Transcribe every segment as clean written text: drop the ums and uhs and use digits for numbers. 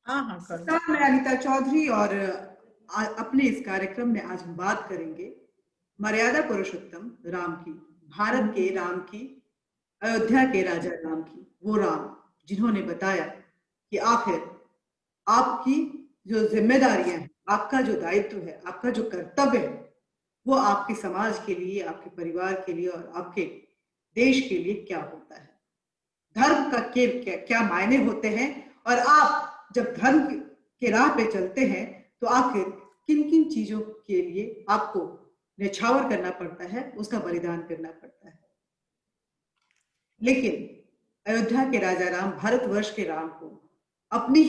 हाँ हाँ कर। नमस्कार, मैं अनीता चौधरी और अपने इस कार्यक्रम में आज हम बात करेंगे मर्यादा पुरुषोत्तम राम की, भारत के राम की, अयोध्या के राजा राम की। वो राम जिन्होंने बताया कि आखिर आपकी जो जिम्मेदारियां हैं, आपका जो दायित्व है, आपका जो कर्तव्य है, वो आपके समाज के लिए, आपके परिवार के लिए और आपके देश के लिए क्या होता है। धर्म का क्या मायने होते हैं, और आप जब धर्म के राह पे चलते हैं तो आखिर किन किन चीजों के लिए आपको न्यौछावर करना पड़ता है, उसका बलिदान करना पड़ता है। लेकिन अयोध्या के राजा राम, भारतवर्ष के राम को अपने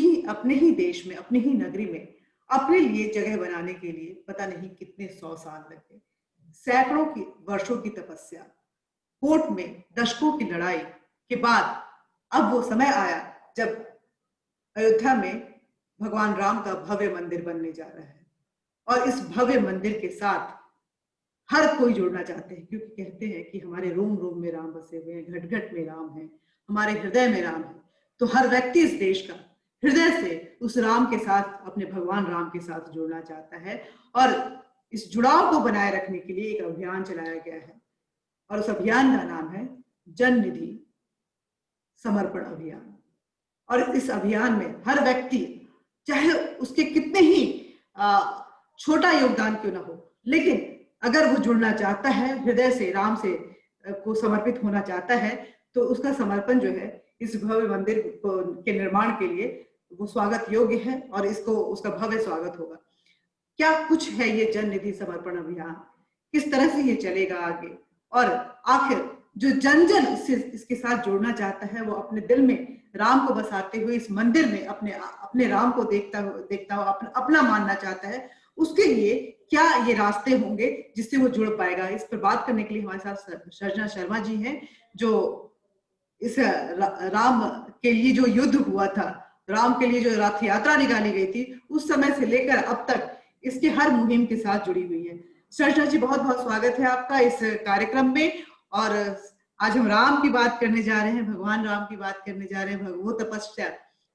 ही देश में, अपनी ही नगरी में अपने लिए जगह बनाने के लिए पता नहीं कितने 100 साल लगे। सैकड़ों की वर्षों की तपस्या, कोर्ट में दशकों की लड़ाई के बाद अब वो समय आया जब अयोध्या में भगवान राम का भव्य मंदिर बनने जा रहा है। और इस भव्य मंदिर के साथ हर कोई जुड़ना चाहते हैं, क्योंकि कहते हैं कि हमारे रोम रोम में राम बसे हुए हैं, घट घट में राम है, हमारे हृदय में राम है। तो हर व्यक्ति इस देश का हृदय से उस राम के साथ, अपने भगवान राम के साथ जुड़ना चाहता है। और इस जुड़ाव को बनाए रखने के लिए एक अभियान चलाया गया है, और उस अभियान का नाम है जन निधि समर्पण अभियान। और इस अभियान में हर व्यक्ति, चाहे उसके कितने ही छोटा योगदान क्यों ना हो, लेकिन अगर वो जुड़ना चाहता है, हृदय से राम से को समर्पित होना चाहता है, तो उसका समर्पण जो है इस भव्य मंदिर के निर्माण के लिए वो स्वागत योग्य है, और इसको उसका भव्य स्वागत होगा। क्या कुछ है ये जन निधि समर्पण अभियान, किस तरह से ये चलेगा आगे, और आखिर जो जन जन इसके साथ जोड़ना चाहता है, वो अपने दिल में राम को बसाते हुए इस मंदिर में अपने राम को देखता हुआ अपना मानना चाहता है, उसके लिए क्या ये रास्ते होंगे जिससे वो जुड़ पाएगा। इस पर बात करने के लिए हमारे साथ सर्जना शर्मा जी हैं, जो इस राम के लिए जो युद्ध हुआ था, राम के लिए जो रथ यात्रा निकाली गई थी, उस समय से लेकर अब तक इसके हर मुहिम के साथ जुड़ी हुई है। सर्जना जी, बहुत बहुत स्वागत है आपका इस कार्यक्रम में। और आज हम राम की बात करने जा रहे हैं, भगवान राम की बात करने जा रहे हैं। वो तपस्या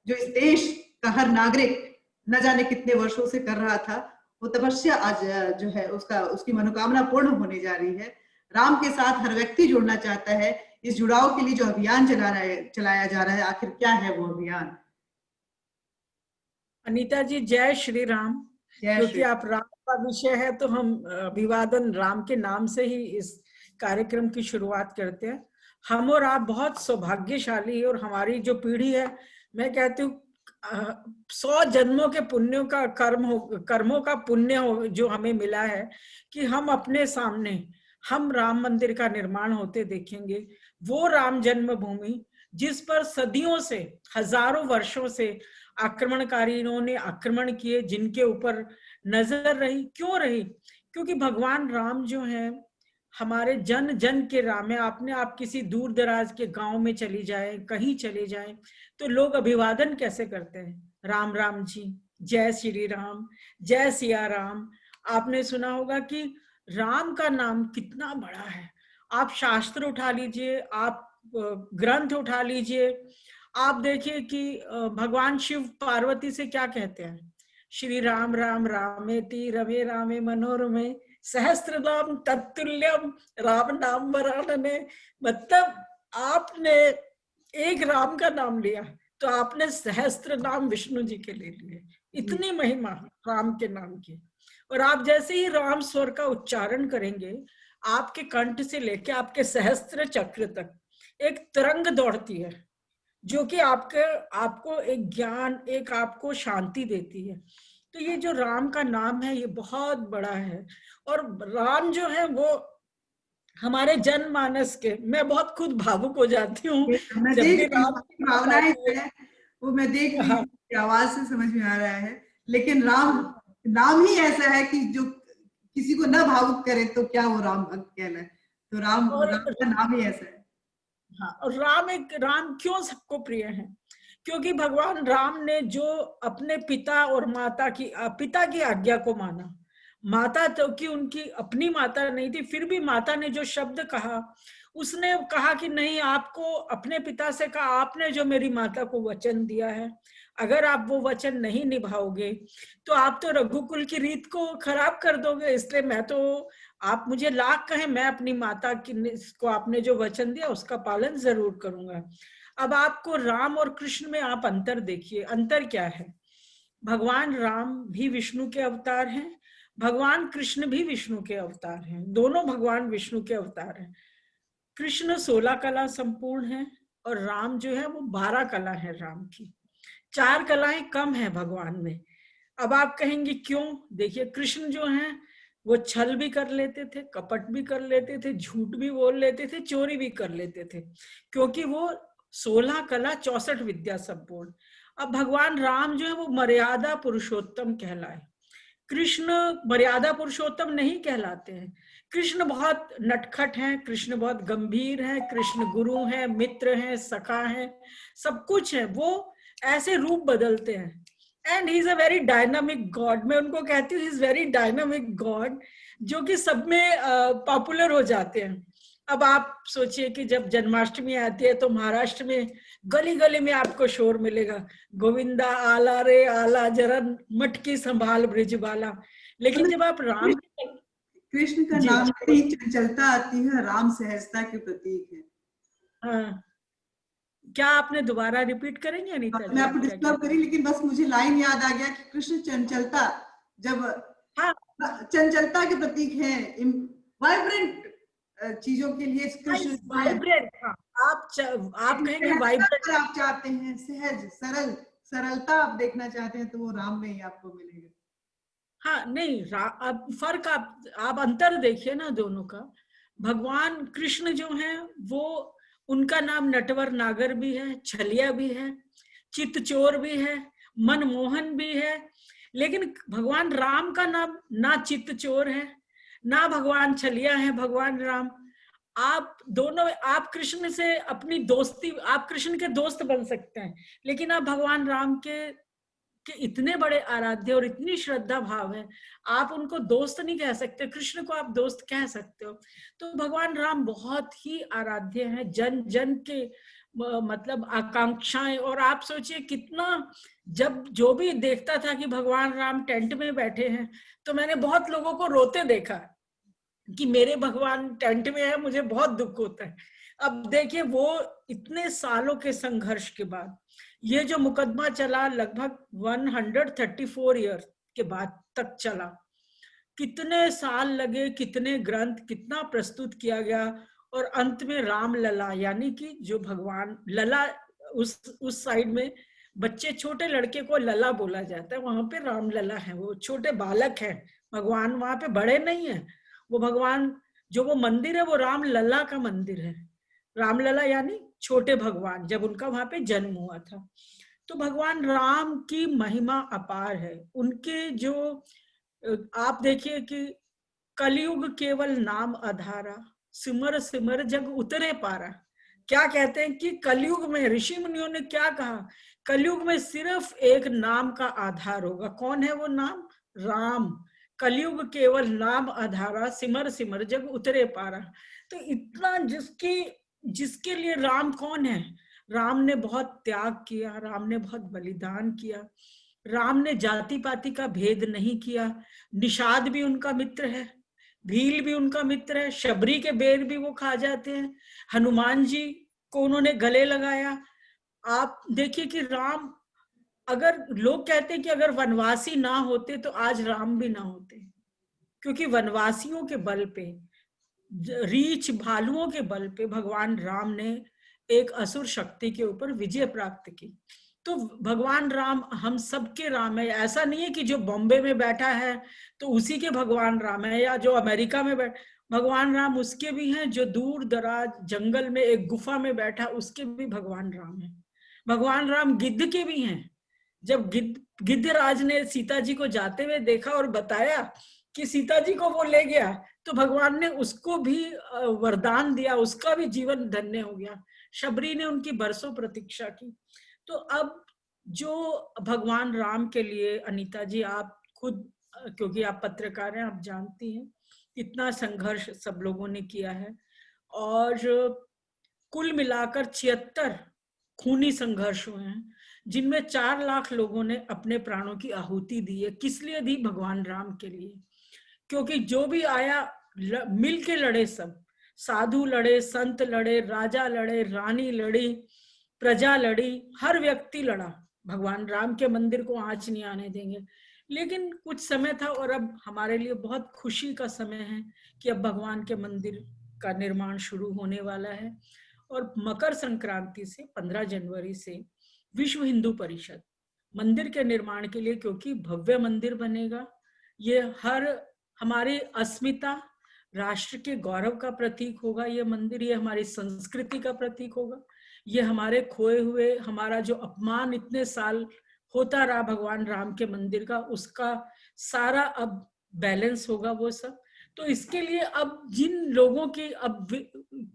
जो इस देश का हर नागरिक न जाने कितने वर्षों से कर रहा था, वो तपस्या आज जो है उसकी मनोकामना पूर्ण होने जा रही है। राम के साथ हर व्यक्ति जुड़ना चाहता है। इस जुड़ाव के लिए जो अभियान चलाया जा रहा है, आखिर क्या है वो अभियान? अनीता जी, जय श्री राम। जय क्योंकि श्री। आप राम का विषय है तो हम अभिवादन राम के नाम से ही इस कार्यक्रम की शुरुआत करते हैं। हम और आप बहुत सौभाग्यशाली, और हमारी जो पीढ़ी है, मैं कहती हूँ 100 जन्मों के पुण्यों का कर्मों का पुण्य हो जो हमें मिला है, कि हम अपने सामने हम राम मंदिर का निर्माण होते देखेंगे। वो राम जन्मभूमि जिस पर सदियों से, हजारों वर्षों से आक्रमणकारियों ने आक्रमण किए, जिनके ऊपर नजर रही, क्यों रही? क्योंकि भगवान राम जो है हमारे जन जन के राम है। आप किसी दूर दराज के गांव में चली जाए, कहीं चले जाए, तो लोग अभिवादन कैसे करते हैं? राम राम जी, जय श्री राम, जय सिया राम। आपने सुना होगा कि राम का नाम कितना बड़ा है। आप शास्त्र उठा लीजिए, आप ग्रंथ उठा लीजिए, आप देखिए कि भगवान शिव पार्वती से क्या कहते हैं? श्री राम राम रामेति रमे रामे मनोरमे सहस्त्रनाम तत्तुल्यम राम नाम वरानने। मतलब आपने एक राम का नाम लिया तो आपने सहस्त्र नाम विष्णु जी के ले लिए। इतनी महिमा राम के नाम की। और आप जैसे ही राम स्वर का उच्चारण करेंगे, आपके कंठ से लेके आपके सहस्त्र चक्र तक एक तरंग दौड़ती है, जो कि आपको एक ज्ञान, एक आपको शांति देती है। तो ये जो राम का नाम है, ये बहुत बड़ा है। और राम जो है वो हमारे जनमानस के, मैं बहुत खुद भावुक हो जाती हूँ मैं जब देख भी रही हूँ राम की आपकी बात भावनाएं आती जो है। है, वो मैं देख रही हाँ, हूँ, आपकी आवाज से समझ में आ रहा है। लेकिन राम नाम ही ऐसा है कि जो किसी को ना भावुक करे तो क्या वो राम भक्त कहलाए। तो राम और राम का नाम ही ऐसा है। हाँ, और राम क्यों सबको प्रिय है? क्योंकि भगवान राम ने जो अपने पिता और माता की, पिता की आज्ञा को माना। माता तो कि उनकी अपनी माता नहीं थी, फिर भी माता ने जो शब्द कहा उसने कहा कि नहीं, आपको अपने पिता से कहा, आपने जो मेरी माता को वचन दिया है, अगर आप वो वचन नहीं निभाओगे तो आप तो रघुकुल की रीत को खराब कर दोगे, इसलिए मैं तो, आप मुझे लाख कहें, मैं अपनी माता को आपने जो वचन दिया उसका पालन जरूर करूंगा। अब आपको राम और कृष्ण में आप अंतर देखिए, अंतर क्या है। भगवान राम भी विष्णु के अवतार हैं, भगवान कृष्ण भी विष्णु के अवतार हैं, दोनों भगवान विष्णु के अवतार हैं। कृष्ण 16 कला संपूर्ण है और राम जो है वो 12 कला है राम की, 4 कलाएं कम है भगवान में। अब आप कहेंगे क्यों? देखिए, कृष्ण जो है वो छल भी कर लेते थे, कपट भी कर लेते थे, झूठ भी बोल लेते थे, चोरी भी कर लेते थे, क्योंकि वो 16 कला 64 विद्या संपूर्ण। अब भगवान राम जो है वो मर्यादा पुरुषोत्तम कहलाए, कृष्ण मर्यादा पुरुषोत्तम नहीं कहलाते हैं। कृष्ण बहुत नटखट हैं, कृष्ण बहुत गंभीर हैं, कृष्ण गुरु हैं, मित्र हैं, सखा हैं, सब कुछ है, वो ऐसे रूप बदलते हैं। And he is a very dynamic God, मैं उनको कहती हूँ, he is very dynamic God, जो कि सब में पॉपुलर हो जाते हैं। अब आप सोचिए कि जब जन्माष्टमी आती है तो महाराष्ट्र में गली गली में आपको शोर मिलेगा, गोविंदा आला रे आला, जरा मटकी संभाल ब्रिजबाला। लेकिन जब आप राम, कृष्ण का जी नाम ही चंचलता आती है, राम सहजता के प्रतीक है। हाँ, क्या आपने दोबारा रिपीट करेंगे अनीता जी, मैं आपको आप क्या डिस्टर्ब कहते करी, हैं? लेकिन बस मुझे लाइन याद आ गया कि कृष्ण चंचलता, जब हाँ, चंचलता के प्रतीक है, वाइब्रेंट चीजों के लिए कृष्ण है। वाइब्रेंट, हाँ, आप कहेंगे वाइब्रेंट। अगर आप चाहते हैं सहज सरल सरलता आप देखना चाहते हैं तो वो राम में ही आपको मिलेगा। हाँ नहीं, अब फर्क आप अंतर देखिए ना दोनों का। भगवान कृष्ण जो है वो, उनका नाम नटवर नागर भी है, छलिया भी है, चित्तचोर भी है, मनमोहन भी है। लेकिन भगवान राम का नाम ना चित्तचोर है, ना भगवान छलिया है। भगवान राम, आप दोनों, आप कृष्ण से अपनी दोस्ती, आप कृष्ण के दोस्त बन सकते हैं, लेकिन आप भगवान राम के इतने बड़े आराध्य और इतनी श्रद्धा भाव है, आप उनको दोस्त नहीं कह सकते। कृष्ण को आप दोस्त कह सकते हो। तो भगवान राम बहुत ही आराध्य हैं, जन जन के मतलब आकांक्षाएं। और आप सोचिए कितना, जब जो भी देखता था कि भगवान राम टेंट में बैठे हैं, तो मैंने बहुत लोगों को रोते देखा कि मेरे भगवान टेंट में है, मुझे बहुत दुख होता है। अब देखिए, वो इतने सालों के संघर्ष के बाद ये जो मुकदमा चला, लगभग 134 ईयर के बाद तक चला, कितने साल लगे, कितने ग्रंथ, कितना प्रस्तुत किया गया, और अंत में राम लला, यानी कि जो भगवान लला, उस साइड में बच्चे, छोटे लड़के को लला बोला जाता है, वहां पे राम लला है, वो छोटे बालक हैं। भगवान वहां पे बड़े नहीं है, वो भगवान, जो वो मंदिर है वो राम लला का मंदिर है। रामलला यानी छोटे भगवान, जब उनका वहां पे जन्म हुआ था। तो भगवान राम की महिमा अपार है। उनके जो, आप देखिए कि कलयुग केवल नाम आधारा, सिमर सिमर जग उतरे पारा। क्या कहते हैं कि कलयुग में, ऋषि मुनियों ने क्या कहा, कलयुग में सिर्फ एक नाम का आधार होगा। कौन है वो नाम? राम। कलयुग केवल नाम आधारा, सिमर सिमर जग उतरे पारा। तो इतना जिसके लिए राम कौन है? राम ने बहुत त्याग किया, राम ने बहुत बलिदान किया, राम ने जाति पाति का भेद नहीं किया। निषाद भी उनका मित्र है, भील भी उनका मित्र है, शबरी के बेर भी वो खा जाते हैं, हनुमान जी को उन्होंने गले लगाया। आप देखिए कि राम, अगर लोग कहते हैं कि अगर वनवासी ना होते तो आज राम भी ना होते, क्योंकि वनवासियों के बल पे, रीछ भालुओं के बल पे भगवान राम ने एक असुर शक्ति के ऊपर विजय प्राप्त की। तो भगवान राम हम सबके राम है। ऐसा नहीं है कि जो बॉम्बे में बैठा है तो उसी के भगवान राम है, या जो अमेरिका में भगवान राम उसके भी हैं, जो दूर दराज जंगल में एक गुफा में बैठा उसके भी भगवान राम है। भगवान राम गिद्ध के भी हैं। जब गिद्धराज ने सीता जी को जाते हुए देखा और बताया कि सीता जी को वो ले गया, तो भगवान ने उसको भी वरदान दिया, उसका भी जीवन धन्य हो गया। शबरी ने उनकी बरसों प्रतीक्षा की। तो अब जो भगवान राम के लिए, अनीता जी आप खुद, क्योंकि आप पत्रकार हैं, आप जानती हैं कितना संघर्ष सब लोगों ने किया है। और कुल मिलाकर 76 खूनी संघर्ष हुए हैं, जिनमें 4 लाख लोगों ने अपने प्राणों की आहुति दी है। किस लिए दी? भगवान राम के लिए। क्योंकि जो भी आया मिल के लड़े, सब साधु लड़े, संत लड़े, राजा लड़े, रानी लड़ी, प्रजा लड़ी, हर व्यक्ति लड़ा। भगवान राम के मंदिर को आंच नहीं आने देंगे। लेकिन कुछ समय था और अब हमारे लिए बहुत खुशी का समय है कि अब भगवान के मंदिर का निर्माण शुरू होने वाला है। और मकर संक्रांति से 15 जनवरी से विश्व हिंदू परिषद मंदिर के निर्माण के लिए, क्योंकि भव्य मंदिर बनेगा, ये हर हमारी अस्मिता, राष्ट्र के गौरव का प्रतीक होगा ये मंदिर, ये हमारी संस्कृति का प्रतीक होगा, ये हमारे खोए हुए, हमारा जो अपमान इतने साल होता रहा भगवान राम के मंदिर का, उसका सारा अब बैलेंस होगा वो सब। तो इसके लिए अब जिन लोगों की अब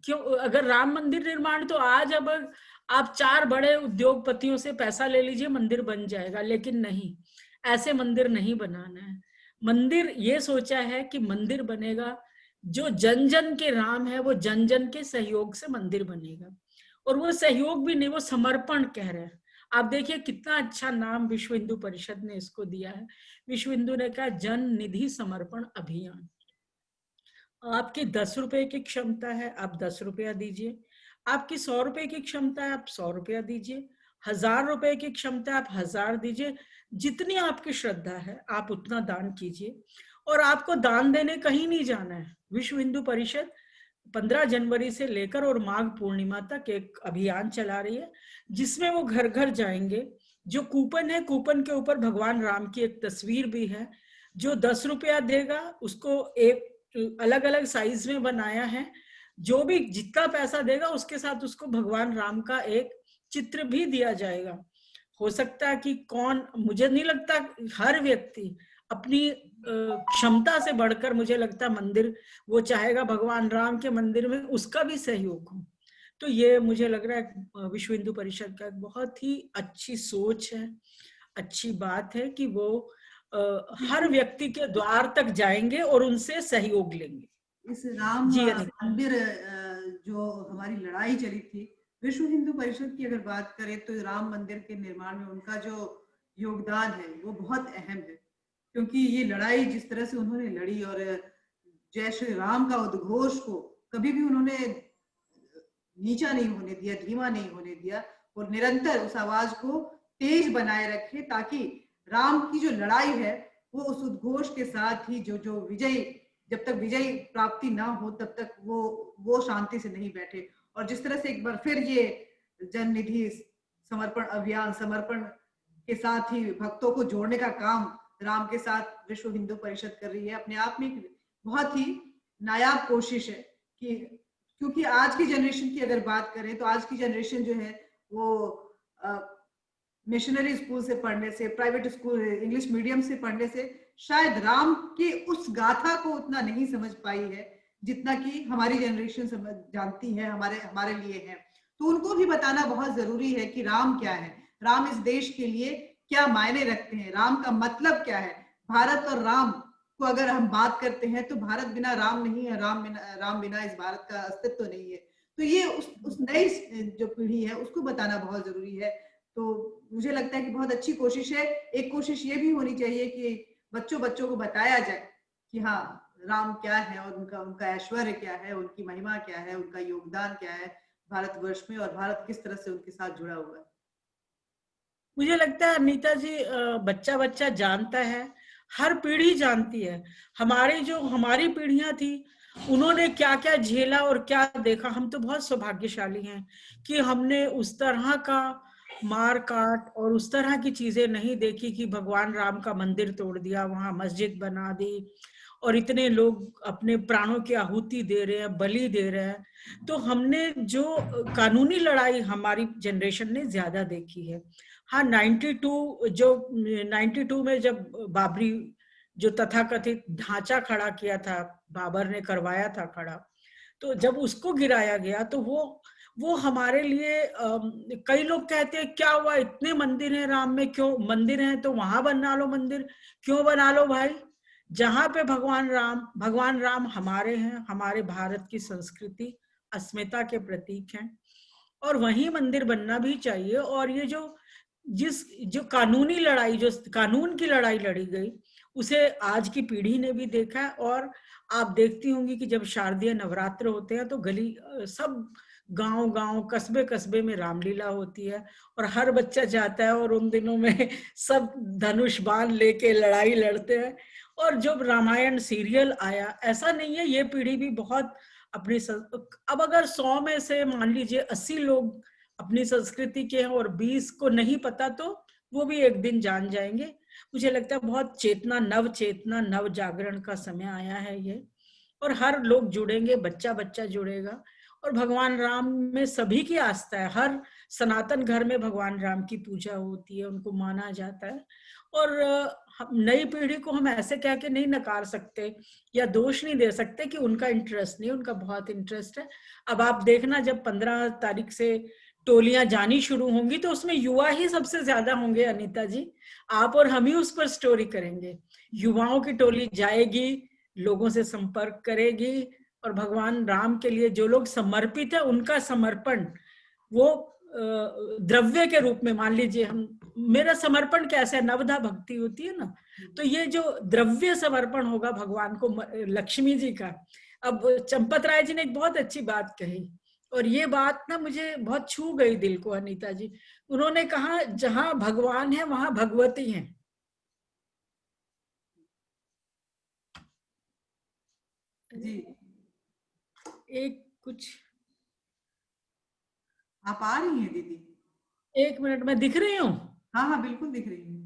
क्यों, अगर राम मंदिर निर्माण तो आज अब आप 4 बड़े उद्योगपतियों से पैसा ले लीजिए मंदिर बन जाएगा, लेकिन नहीं, ऐसे मंदिर नहीं बनाना है। मंदिर ये सोचा है कि मंदिर बनेगा जो जन जन के राम है, वो जन जन के सहयोग से मंदिर बनेगा। और वो सहयोग भी नहीं, वो समर्पण कह रहे हैं। आप देखिए कितना अच्छा नाम विश्व हिंदू परिषद ने इसको दिया है। विश्व हिंदू ने कहा जन निधि समर्पण अभियान। आपकी 10 रुपए की क्षमता है, आप 10 रुपया दीजिए। आपकी 100 रुपए की क्षमता है, आप 100 रुपया दीजिए। 1000 रुपए की क्षमता है, आप 1000 दीजिए। जितनी आपकी श्रद्धा है आप उतना दान कीजिए। और आपको दान देने कहीं नहीं जाना है। विश्व हिंदू परिषद 15 जनवरी से लेकर और माघ पूर्णिमा तक एक अभियान चला रही है, जिसमें वो घर घर जाएंगे। जो कूपन है, कूपन के ऊपर भगवान राम की एक तस्वीर भी है। जो 10 रुपया देगा उसको एक अलग अलग साइज में बनाया है। जो भी जितना पैसा देगा उसके साथ उसको भगवान राम का एक चित्र भी दिया जाएगा। हो सकता है कि कौन, मुझे नहीं लगता हर व्यक्ति अपनी क्षमता से बढ़कर, मुझे लगता है मंदिर वो चाहेगा भगवान राम के मंदिर में उसका भी सहयोग हो। तो ये मुझे लग रहा है विश्व हिंदू परिषद का बहुत ही अच्छी सोच है, अच्छी बात है कि वो हर व्यक्ति के द्वार तक जाएंगे और उनसे सहयोग लेंगे। इस राम मंदिर जो हमारी लड़ाई चली थी, विश्व हिंदू परिषद की अगर बात करें तो राम मंदिर के निर्माण में उनका जो योगदान है वो बहुत अहम है। क्योंकि ये लड़ाई जिस तरह से उन्होंने लड़ी और जय श्री राम का उद्घोष को कभी भी उन्होंने नीचा नहीं होने दिया, धीमा नहीं होने दिया और निरंतर उस आवाज को तेज बनाए रखे, ताकि राम की जो लड़ाई है वो उस उद्घोष के साथ ही जो विजय, जब तक विजय प्राप्ति ना हो तब तक वो शांति से नहीं बैठे। और जिस तरह से एक बार फिर ये जन निधि समर्पण अभियान, समर्पण के साथ ही भक्तों को जोड़ने का काम राम के साथ विश्व हिंदू परिषद कर रही है, अपने आप में बहुत ही नायाब कोशिश है। कि क्योंकि आज की जनरेशन की अगर बात करें तो आज की जनरेशन जो है वो मिशनरी स्कूल से पढ़ने से, प्राइवेट स्कूल इंग्लिश मीडियम से पढ़ने से शायद राम की उस गाथा को उतना नहीं समझ पाई है जितना कि हमारी जनरेशन समझ जानती है, हमारे लिए है। तो उनको भी बताना बहुत जरूरी है कि राम क्या है, राम इस देश के लिए क्या मायने रखते हैं, राम का मतलब क्या है। भारत और राम को अगर हम बात करते हैं तो भारत बिना राम नहीं है, राम बिना इस भारत का अस्तित्व नहीं है। तो ये उस नई जो पीढ़ी है उसको बताना बहुत जरूरी है। तो मुझे लगता है कि बहुत अच्छी कोशिश है। एक कोशिश ये भी होनी चाहिए कि बच्चों को बताया जाए कि हाँ राम क्या है और उनका ऐश्वर्य क्या है, उनकी महिमा क्या है, उनका योगदान क्या है भारतवर्ष में, और भारत किस तरह से उनके साथ जुड़ा हुआ है। मुझे लगता है अनीता जी, बच्चा जानता है, हर पीढ़ी जानती है। हमारी पीढ़ियां थी, उन्होंने क्या क्या झेला और क्या देखा। हम तो बहुत सौभाग्यशाली हैं कि हमने उस तरह का मार काट और उस तरह की चीजें नहीं देखी कि भगवान राम का मंदिर तोड़ दिया, वहां मस्जिद बना दी और इतने लोग अपने प्राणों की आहुति दे रहे हैं, बलि दे रहे हैं। तो हमने जो कानूनी लड़ाई हमारी जनरेशन ने ज्यादा देखी है। हाँ, 92 में जब बाबरी जो तथाकथित ढांचा खड़ा किया था, बाबर ने करवाया था खड़ा, तो जब उसको गिराया गया तो वो हमारे लिए कई लोग कहते हैं क्या हुआ, इतने मंदिर हैं राम में, क्यों मंदिर हैं तो वहां बना लो मंदिर, क्यों बना लो भाई, जहां पे भगवान राम हमारे हैं, हमारे भारत की संस्कृति अस्मिता के प्रतीक हैं, और वहीं मंदिर बनना भी चाहिए। और ये जो कानूनी लड़ाई, जो कानून की लड़ाई लड़ी गई, उसे आज की पीढ़ी ने भी देखा है। और आप देखती होंगी कि जब शारदीय नवरात्र होते हैं तो गली सब गांव गांव कस्बे कस्बे में रामलीला होती है, और हर बच्चा जाता है, और उन दिनों में सब धनुष बाण लेके लड़ाई लड़ते हैं। और जब रामायण सीरियल आया, ऐसा नहीं है, ये पीढ़ी भी बहुत अपनी अब अगर 100 में से मान लीजिए 80 लोग अपनी संस्कृति के हैं और 20 को नहीं पता, तो वो भी एक दिन जान जाएंगे। मुझे लगता है बहुत चेतना, नव जागरण का समय आया है ये, और हर लोग जुड़ेंगे, बच्चा बच्चा जुड़ेगा। और भगवान राम में सभी की आस्था है, हर सनातन घर में भगवान राम की पूजा होती है, उनको माना जाता है। और नई पीढ़ी को हम ऐसे कह के नहीं नकार सकते या दोष नहीं दे सकते कि उनका इंटरेस्ट नहीं, उनका बहुत इंटरेस्ट है। अब आप देखना, जब 15 तारीख से टोलियां जानी शुरू होंगी तो उसमें युवा ही सबसे ज्यादा होंगे अनीता जी। आप और हम ही उस पर स्टोरी करेंगे। युवाओं की टोली जाएगी, लोगों से संपर्क करेगी, और भगवान राम के लिए जो लोग समर्पित है उनका समर्पण वो द्रव्य के रूप में, मान लीजिए हम, मेरा समर्पण कैसे नवधा भक्ति होती है ना, तो ये जो द्रव्य समर्पण होगा भगवान को, लक्ष्मी जी का। अब चंपत राय जी ने एक बहुत अच्छी बात कही, और ये बात ना मुझे बहुत छू गई दिल को अनीता जी। उन्होंने कहा, जहां भगवान है वहां भगवती है। जी, एक कुछ आप आ रही हैं दीदी? 1 मिनट में दिख रही हूँ। हाँ हाँ, बिल्कुल दिख रही है।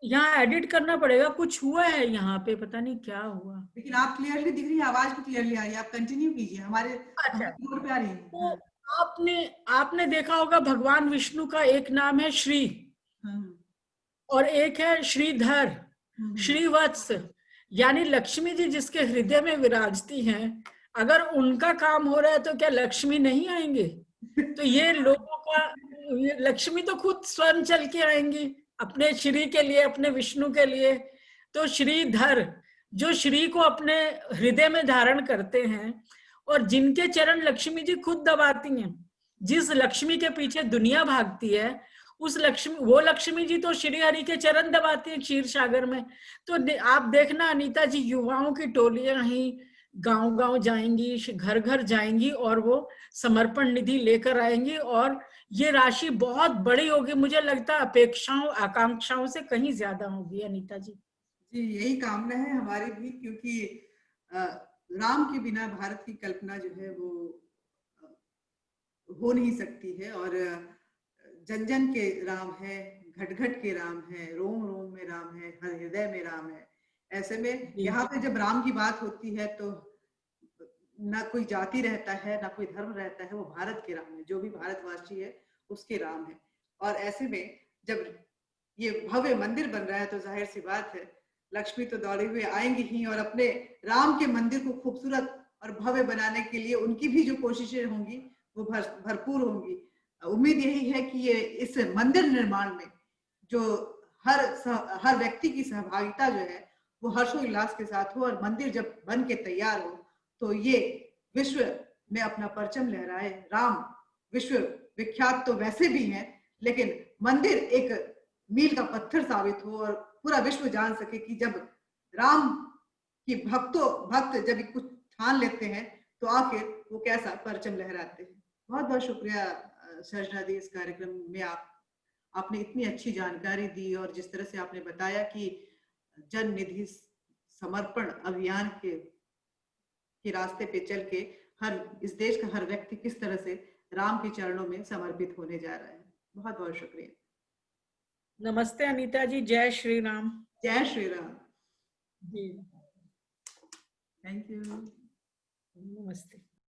यहाँ एडिट करना पड़ेगा, कुछ हुआ है यहाँ पे, पता नहीं क्या हुआ। लेकिन आप क्लियरली दिख रही है, आवाज भी क्लियरली आ रही है, आप कंटिन्यू कीजिए, हमारे अच्छा, बोर्ड पे आ रही है। तो हाँ। आपने आपने देखा होगा भगवान विष्णु का एक नाम है श्री, और एक है श्रीधर, श्रीवत्स। यानी लक्ष्मी जी जिसके हृदय में विराजती हैं, अगर उनका काम हो रहा है तो क्या लक्ष्मी नहीं आएंगे? तो ये लोगों का, ये लक्ष्मी तो खुद स्वयं चल के आएंगी अपने श्री के लिए, अपने विष्णु के लिए। तो श्रीधर, जो श्री को अपने हृदय में धारण करते हैं, और जिनके चरण लक्ष्मी जी खुद दबाती हैं, जिस लक्ष्मी के पीछे दुनिया भागती है, उस लक्ष्मी, वो लक्ष्मी जी तो श्री हरि के चरण दबाती हैं क्षीर सागर में। तो आप देखना अनीता जी, युवाओं की टोलियां ही गांव गांव जाएंगी, घर घर जाएंगी, और वो समर्पण निधि लेकर आएंगी, और ये राशि बहुत बड़ी होगी। मुझे लगता है अपेक्षाओं आकांक्षाओं से कहीं ज्यादा होगी अनीता जी। जी, यही कामना है हमारी भी, क्योंकि राम के बिना भारत की कल्पना जो है वो हो नहीं सकती है। और जन जन के राम है, घट घट के राम है, रोम रोम में राम है, हर हृदय में राम है। ऐसे में यहाँ पे जब राम की बात होती है तो ना कोई जाति रहता है, ना कोई धर्म रहता है, वो भारत के राम है, जो भी भारतवासी है उसके राम है। और ऐसे में जब ये भव्य मंदिर बन रहा है तो जाहिर सी बात है लक्ष्मी तो दौड़े हुए आएंगी ही, और अपने राम के मंदिर को खूबसूरत और भव्य बनाने के लिए उनकी भी जो कोशिशें होंगी वो भरपूर होंगी। उम्मीद यही है कि ये इस मंदिर निर्माण में जो हर व्यक्ति की सहभागिता जो है वो हर्षोल्लास के साथ हो, और मंदिर जब बन के तैयार हो तो ये विश्व में अपना परचम लहराए। राम विश्व विख्यात तो वैसे भी हैं, लेकिन मंदिर एक मील का पत्थर साबित हो, और पूरा विश्व जान सके कि जब राम की भक्त जब कुछ ठान लेते हैं तो आखिर वो कैसा परचम लहराते हैं। बहुत बहुत शुक्रिया सर्जना दी, इस कार्यक्रम में आपने इतनी अच्छी जानकारी दी, और जिस तरह से आपने बताया कि जन निधि समर्पण अभियान के रास्ते पे चल के इस देश का हर व्यक्ति किस तरह से राम के चरणों में समर्पित होने जा रहा है। बहुत बहुत शुक्रिया। नमस्ते अनीता जी, जय श्री राम। जय श्री राम जी, थैंक यू। नमस्ते।